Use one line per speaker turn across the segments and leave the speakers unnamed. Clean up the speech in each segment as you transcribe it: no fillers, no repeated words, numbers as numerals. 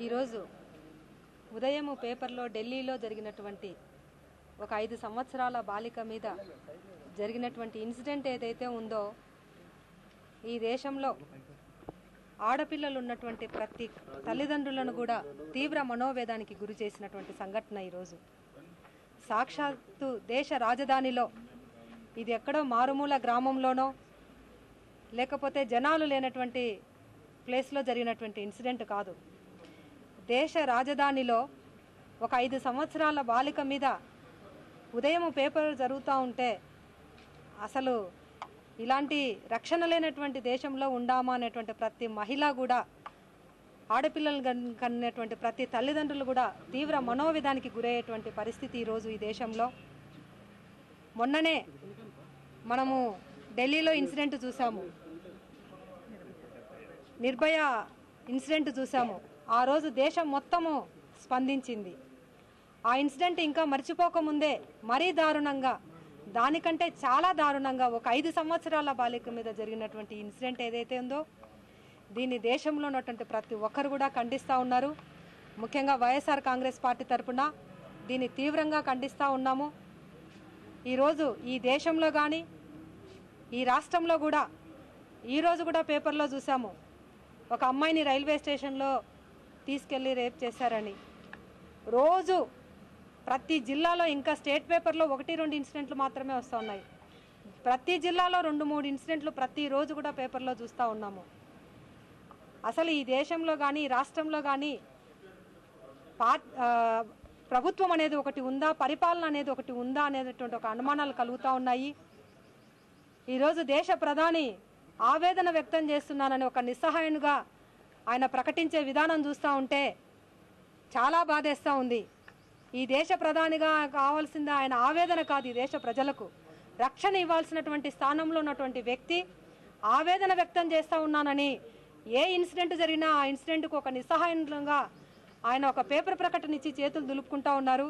ఈరోజు ఉదయం పేపర్లో ఢిల్లీలో జరిగినటువంటి ఒక 5 సంవత్సరాల బాలిక మీద జరిగినటువంటి ఇన్సిడెంట్ ఏదైతే ఉందో ఈ దేశంలో ఆడపిల్లలు ఉన్నటువంటి ప్రతి తల్లిదండ్రులను కూడా తీవ్ర మనోవేదానికి గురి చేసినటువంటి సంఘటన ఈరోజు సాక్షాత్తు దేశ రాజధానిలో ఇది ఎక్కడో మారుమూల గ్రామంలోనో లేకపోతే జనాలు లేనటువంటి ప్లేస్లో జరిగినటువంటి ఇన్సిడెంట్ కాదు. దేశ రాజధానిలో ఒక 5 సంవత్సరాల బాలిక మీద ఉదయం పేపర్ జరుగుతూ ఉంటే అసలు ఇలాంటి రక్షణ లేనటువంటి దేశంలో ఉండామా అనేటువంటి ప్రతి మహిళ కూడా ఆడపిల్లలు కన్నటువంటి ప్రతి తల్లిదండ్రులు కూడా తీవ్ర మనోవేదానికి గురయ్యేటువంటి పరిస్థితి ఈరోజు ఈ దేశంలో. మొన్ననే మనము ఢిల్లీలో ఇన్సిడెంట్ చూసాము, నిర్భయ ఇన్సిడెంట్ చూసాము. ఆ రోజు దేశం మొత్తము స్పందించింది. ఆ ఇన్సిడెంట్ ఇంకా మర్చిపోకముందే మరీ దారుణంగా, దానికంటే చాలా దారుణంగా ఒక 5 సంవత్సరాల బాలిక మీద జరిగినటువంటి ఇన్సిడెంట్ ఏదైతే ఉందో దీన్ని దేశంలో ఉన్నటువంటి ప్రతి ఒక్కరు కూడా ఖండిస్తూ ఉన్నారు. ముఖ్యంగా వైఎస్ఆర్ కాంగ్రెస్ పార్టీ తరఫున దీన్ని తీవ్రంగా ఖండిస్తూ ఉన్నాము. ఈరోజు ఈ దేశంలో కానీ ఈ రాష్ట్రంలో కూడా ఈరోజు కూడా పేపర్లో చూసాము, ఒక అమ్మాయిని రైల్వే స్టేషన్లో తీసుకెళ్ళి రేప్ చేశారని. రోజు ప్రతి జిల్లాలో ఇంకా స్టేట్ పేపర్లో 1-2 ఇన్సిడెంట్లు మాత్రమే వస్తూ ఉన్నాయి. ప్రతి జిల్లాలో 2-3 ఇన్సిడెంట్లు ప్రతిరోజు కూడా పేపర్లో చూస్తూ ఉన్నాము. అసలు ఈ దేశంలో కానీ ఈ రాష్ట్రంలో కానీ ప్రభుత్వం అనేది ఒకటి ఉందా, పరిపాలన అనేది ఒకటి ఉందా అనేటువంటి ఒక అనుమానాలు కలుగుతూ ఉన్నాయి. ఈరోజు దేశ ప్రధాని ఆవేదన వ్యక్తం చేస్తున్నానని ఒక నిస్సహాయునిగా ఆయన ప్రకటించే విధానం చూస్తూ ఉంటే చాలా బాధేస్తూ ఉంది. ఈ దేశ ప్రధానిగా కావాల్సింది ఆయన ఆవేదన కాదు, ఈ దేశ ప్రజలకు రక్షణ ఇవ్వాల్సినటువంటి స్థానంలో ఉన్నటువంటి వ్యక్తి ఆవేదన వ్యక్తం చేస్తూ ఉన్నానని ఏ ఇన్సిడెంట్ జరిగినా ఆ ఇన్సిడెంట్కు ఒక నిస్సహాయంగా ఆయన ఒక పేపర్ ప్రకటన ఇచ్చి చేతులు దులుపుకుంటూ ఉన్నారు.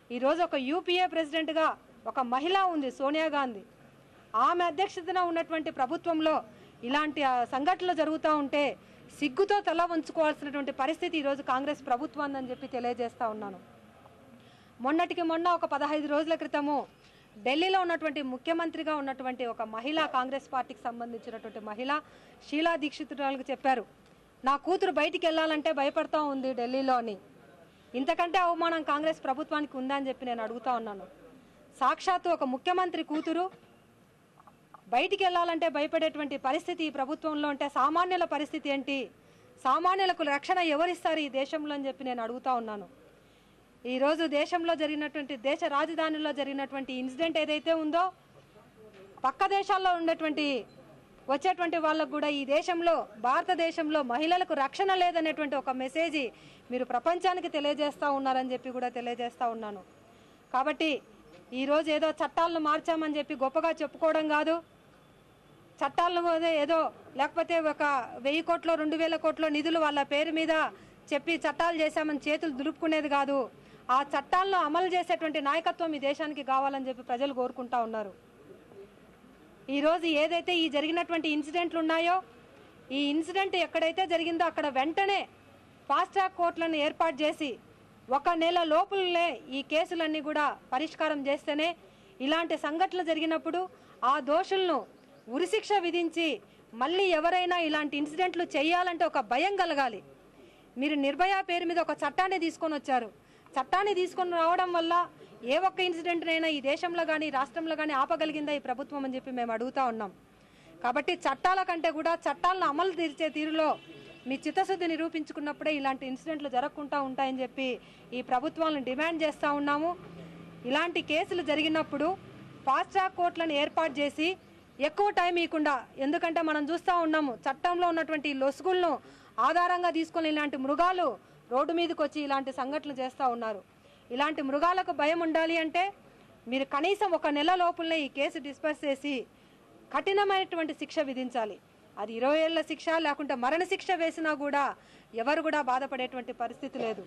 ఈరోజు ఒక యూపీఏ ప్రెసిడెంట్గా ఒక మహిళ ఉంది, సోనియా గాంధీ. ఆమె అధ్యక్షతన ఉన్నటువంటి ప్రభుత్వంలో ఇలాంటి సంఘటనలు జరుగుతూ ఉంటే సిగ్గుతో తల వంచుకోవాల్సినటువంటి పరిస్థితి ఈరోజు కాంగ్రెస్ ప్రభుత్వం అని చెప్పి తెలియజేస్తూ ఉన్నాను. మొన్నటికి మొన్న ఒక 15 రోజుల క్రితము ఢిల్లీలో ఉన్నటువంటి ముఖ్యమంత్రిగా ఉన్నటువంటి ఒక మహిళ, కాంగ్రెస్ పార్టీకి సంబంధించినటువంటి మహిళ షీలా దీక్షిత్ వాళ్ళకి చెప్పారు, నా కూతురు బయటికి వెళ్ళాలంటే భయపడతా ఉంది ఢిల్లీలో అని. ఇంతకంటే అవమానం కాంగ్రెస్ ప్రభుత్వానికి ఉందా అని చెప్పి నేను అడుగుతా ఉన్నాను. సాక్షాత్తు ఒక ముఖ్యమంత్రి కూతురు బయటికి వెళ్ళాలంటే భయపడేటువంటి పరిస్థితి ఈ ప్రభుత్వంలో ఉంటే సామాన్యుల పరిస్థితి ఏంటి? సామాన్యులకు రక్షణ ఎవరిస్తారు ఈ దేశంలో అని చెప్పి నేను అడుగుతా ఉన్నాను. ఈరోజు దేశంలో జరిగినటువంటి దేశ రాజధానిలో జరిగినటువంటి ఇన్సిడెంట్ ఏదైతే ఉందో పక్క దేశాల్లో ఉన్నటువంటి వచ్చేటువంటి వాళ్ళకు కూడా ఈ దేశంలో భారతదేశంలో మహిళలకు రక్షణ లేదనేటువంటి ఒక మెసేజ్ మీరు ప్రపంచానికి తెలియజేస్తూ ఉన్నారని చెప్పి కూడా తెలియజేస్తూ ఉన్నాను. కాబట్టి ఈరోజు ఏదో చట్టాలను మార్చామని చెప్పి గొప్పగా చెప్పుకోవడం కాదు, చట్టాలను ఏదో లేకపోతే ఒక 1000 కోట్లో 2000 కోట్లో నిధులు వాళ్ళ పేరు మీద చెప్పి చట్టాలు చేశామని చేతులు దులుపుకునేది కాదు. ఆ చట్టాలను అమలు చేసేటువంటి నాయకత్వం ఈ దేశానికి కావాలని చెప్పి ప్రజలు కోరుకుంటా ఉన్నారు. ఈరోజు ఏదైతే ఈ జరిగినటువంటి ఇన్సిడెంట్లు ఉన్నాయో ఈ ఇన్సిడెంట్ ఎక్కడైతే జరిగిందో అక్కడ వెంటనే ఫాస్ట్ ట్రాక్ కోర్టులను ఏర్పాటు చేసి 1 నెల లోపులనే ఈ కేసులన్నీ కూడా పరిష్కారం చేస్తేనే ఇలాంటి సంఘటనలు జరిగినప్పుడు ఆ దోషులను ఉరిశిక్ష విధించి మళ్ళీ ఎవరైనా ఇలాంటి ఇన్సిడెంట్లు చేయాలంటే ఒక భయం కలగాలి. మీరు నిర్భయ పేరు మీద ఒక చట్టాన్ని తీసుకొని వచ్చారు. చట్టాన్ని తీసుకొని రావడం వల్ల ఏ ఒక్క ఇన్సిడెంట్నైనా ఈ దేశంలో కానీ రాష్ట్రంలో కానీ ఆపగలిగిందా ఈ ప్రభుత్వం అని చెప్పి మేము అడుగుతా ఉన్నాం. కాబట్టి చట్టాల కంటే కూడా చట్టాలను అమలు తీర్చే తీరులో మీ చిత్తశుద్ధి నిరూపించుకున్నప్పుడే ఇలాంటి ఇన్సిడెంట్లు జరగకుండా ఉంటాయని చెప్పి ఈ ప్రభుత్వాలను డిమాండ్ చేస్తూ ఉన్నాము. ఇలాంటి కేసులు జరిగినప్పుడు ఫాస్ట్ ట్రాక్ కోర్టులను ఏర్పాటు చేసి ఎక్కువ టైం ఇవ్వకుండా, ఎందుకంటే మనం చూస్తూ ఉన్నాము చట్టంలో ఉన్నటువంటి లొసుగులను ఆధారంగా తీసుకొని ఇలాంటి మృగాలు రోడ్డు మీదకి వచ్చి ఇలాంటి సంఘటనలు చేస్తూ ఉన్నారు. ఇలాంటి మృగాలకు భయం ఉండాలి అంటే మీరు కనీసం 1 నెల లోపులనే ఈ కేసు డిస్పర్స్ చేసి కఠినమైనటువంటి శిక్ష విధించాలి. అది 20 ఏళ్ల శిక్ష లేకుంటే మరణ శిక్ష వేసినా కూడా ఎవరు కూడా బాధపడేటువంటి పరిస్థితి లేదు.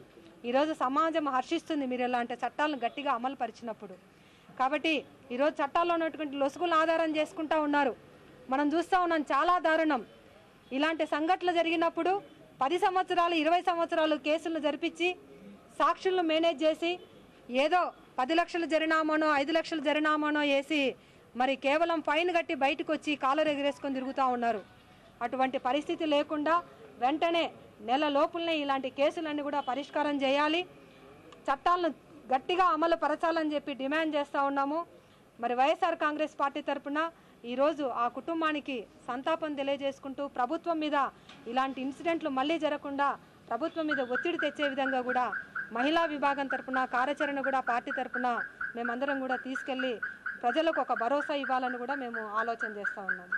ఈరోజు సమాజం హర్షిస్తుంది మీరు ఇలాంటి చట్టాలను గట్టిగా అమలు పరిచినప్పుడు. కాబట్టి ఈరోజు చట్టాల్లో ఉన్నటువంటి లొసుగులను ఆధారం చేసుకుంటూ ఉన్నారు. మనం చూస్తూ ఉన్నాం చాలా దారుణం. ఇలాంటి సంఘటనలు జరిగినప్పుడు 10 సంవత్సరాలు 20 సంవత్సరాలు కేసులను జరిపించి సాక్షులను మేనేజ్ చేసి ఏదో 10 లక్షల జరినామానో 5 లక్షల జరినామానో వేసి మరి కేవలం ఫైన్ కట్టి బయటకు వచ్చి కాలర్ ఎగరేసుకొని తిరుగుతూ ఉన్నారు. అటువంటి పరిస్థితి లేకుండా వెంటనే నెల లోపులనే ఇలాంటి కేసులన్నీ కూడా పరిష్కారం చేయాలి, చట్టాలను గట్టిగా అమలు పరచాలని చెప్పి డిమాండ్ చేస్తూ ఉన్నాము. మరి వైఎస్ఆర్ కాంగ్రెస్ పార్టీ తరఫున ఈరోజు ఆ కుటుంబానికి సంతాపం తెలియజేసుకుంటూ ప్రభుత్వం మీద ఇలాంటి ఇన్సిడెంట్లు మళ్ళీ జరగకుండా ప్రభుత్వం మీద ఒత్తిడి తెచ్చే విధంగా కూడా మహిళా విభాగం తరఫున కార్యాచరణ కూడా పార్టీ తరఫున మేమందరం కూడా తీసుకెళ్ళి ప్రజలకు ఒక భరోసా ఇవ్వాలని కూడా మేము ఆలోచన చేస్తూ ఉన్నాము.